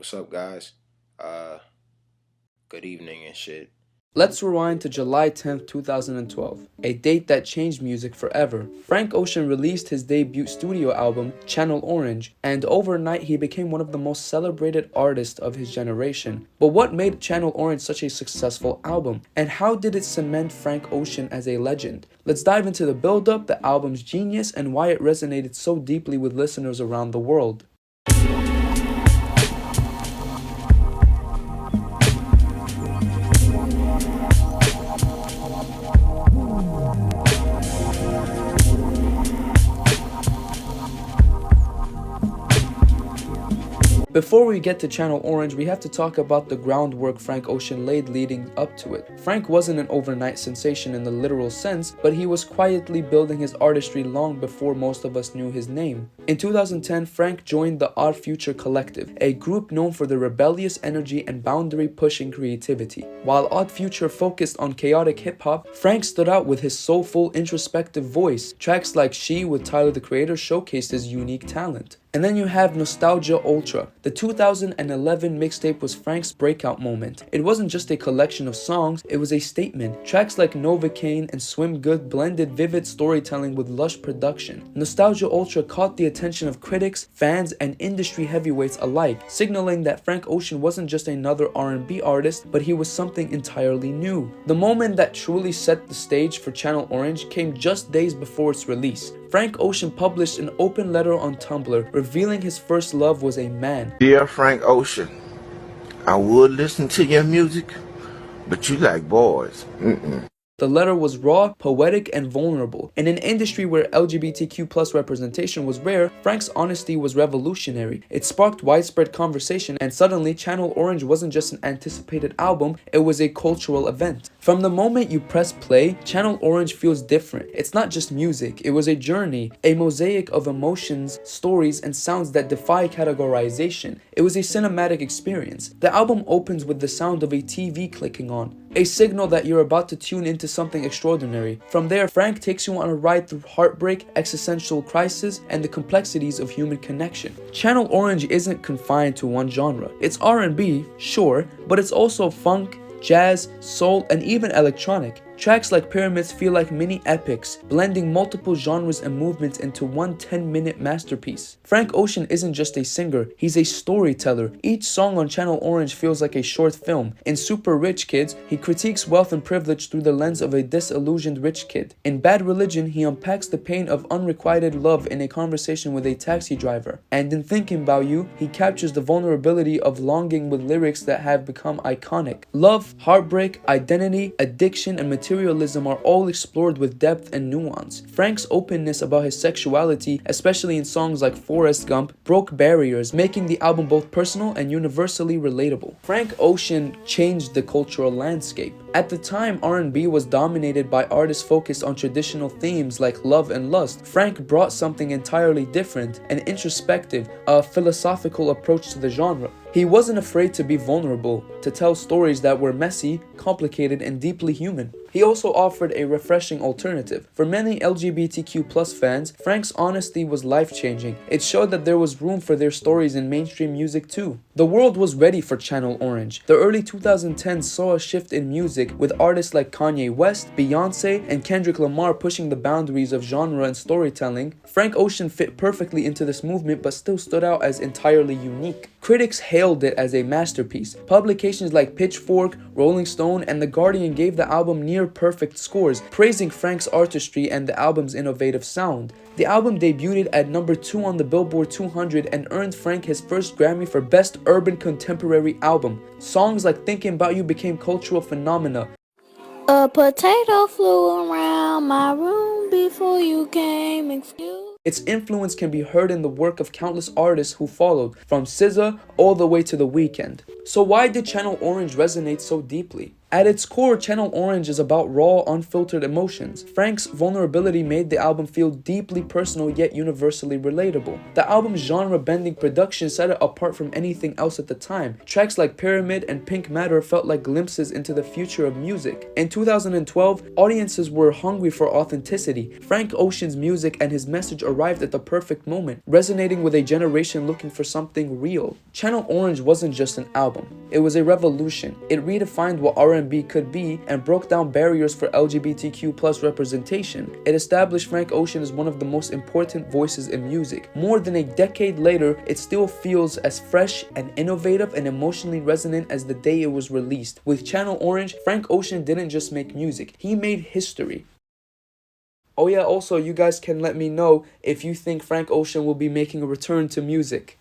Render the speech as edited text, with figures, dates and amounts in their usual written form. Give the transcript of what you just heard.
What's up, guys? Uh, Good evening and shit. Let's rewind to July 10th, 2012, a date that changed music forever. Frank Ocean released his debut studio album, Channel Orange, and overnight he became one of the most celebrated artists of his generation. But what made Channel Orange such a successful album? And how did it cement Frank Ocean as a legend? Let's dive into the build-up, the album's genius, and why it resonated so deeply with listeners around the world. Before we get to Channel Orange, we have to talk about the groundwork Frank Ocean laid leading up to it. Frank wasn't an overnight sensation in the literal sense, but he was quietly building his artistry long before most of us knew his name. In 2010, Frank joined the Odd Future Collective, a group known for their rebellious energy and boundary-pushing creativity. While Odd Future focused on chaotic hip-hop, Frank stood out with his soulful, introspective voice. Tracks like She with Tyler the Creator showcased his unique talent. And then you have Nostalgia Ultra. The 2011 mixtape was Frank's breakout moment. It wasn't just a collection of songs, it was a statement. Tracks like Novocaine and Swim Good blended vivid storytelling with lush production. Nostalgia Ultra caught the attention of critics, fans, and industry heavyweights alike, signaling that Frank Ocean wasn't just another R&B artist, but he was something entirely new. The moment that truly set the stage for Channel Orange came just days before its release. Frank Ocean published an open letter on Tumblr, revealing his first love was a man. Dear Frank Ocean, I would listen to your music, but you like boys. The letter was raw, poetic, and vulnerable. In an industry where LGBTQ+ representation was rare, Frank's honesty was revolutionary. It sparked widespread conversation, and suddenly Channel Orange wasn't just an anticipated album, it was a cultural event. From the moment you press play, Channel Orange feels different. It's not just music, it was a journey, a mosaic of emotions, stories, and sounds that defy categorization. It was a cinematic experience. The album opens with the sound of a TV clicking on, a signal that you're about to tune into something extraordinary. From there, Frank takes you on a ride through heartbreak, existential crisis, and the complexities of human connection. Channel Orange isn't confined to one genre. It's R&B, sure, but it's also funk, jazz, soul, and even electronic. Tracks like Pyramids feel like mini epics, blending multiple genres and movements into one 10-minute masterpiece. Frank Ocean isn't just a singer, he's a storyteller. Each song on Channel Orange feels like a short film. In Super Rich Kids, he critiques wealth and privilege through the lens of a disillusioned rich kid. In Bad Religion, he unpacks the pain of unrequited love in a conversation with a taxi driver. And in Thinking About You, he captures the vulnerability of longing with lyrics that have become iconic. Love, heartbreak, identity, addiction, and materialism are all explored with depth and nuance. Frank's openness about his sexuality, especially in songs like Forrest Gump, broke barriers, making the album both personal and universally relatable. Frank Ocean changed the cultural landscape. At the time, R&B was dominated by artists focused on traditional themes like love and lust. Frank brought something entirely different, an introspective, a philosophical approach to the genre. He wasn't afraid to be vulnerable, to tell stories that were messy, complicated, and deeply human. He also offered a refreshing alternative. For many LGBTQ+ fans, Frank's honesty was life-changing. It showed that there was room for their stories in mainstream music too. The world was ready for Channel Orange. The early 2010s saw a shift in music, with artists like Kanye West, Beyonce, and Kendrick Lamar pushing the boundaries of genre and storytelling. Frank Ocean fit perfectly into this movement but still stood out as entirely unique. Critics hailed it as a masterpiece. Publications like Pitchfork, Rolling Stone, and The Guardian gave the album near-perfect scores, praising Frank's artistry and the album's innovative sound. The album debuted at number 2 on the Billboard 200 and earned Frank his first Grammy for Best Urban Contemporary Album. Songs like Thinking About You became cultural phenomena. A potato flew around my room before you came, excuse. Its influence can be heard in the work of countless artists who followed, from SZA all the way to The Weeknd. So why did Channel Orange resonate so deeply? At its core, Channel Orange is about raw, unfiltered emotions. Frank's vulnerability made the album feel deeply personal yet universally relatable. The album's genre-bending production set it apart from anything else at the time. Tracks like Pyramid and Pink Matter felt like glimpses into the future of music. In 2012, audiences were hungry for authenticity. Frank Ocean's music and his message arrived at the perfect moment, resonating with a generation looking for something real. Channel Orange wasn't just an album, it was a revolution. It redefined what R&B could be and broke down barriers for LGBTQ+ representation. It established Frank Ocean as one of the most important voices in music. More than a decade later, it still feels as fresh and innovative and emotionally resonant as the day it was released. With Channel Orange, Frank Ocean didn't just make music, he made history. Oh yeah, also you guys can let me know if you think Frank Ocean will be making a return to music.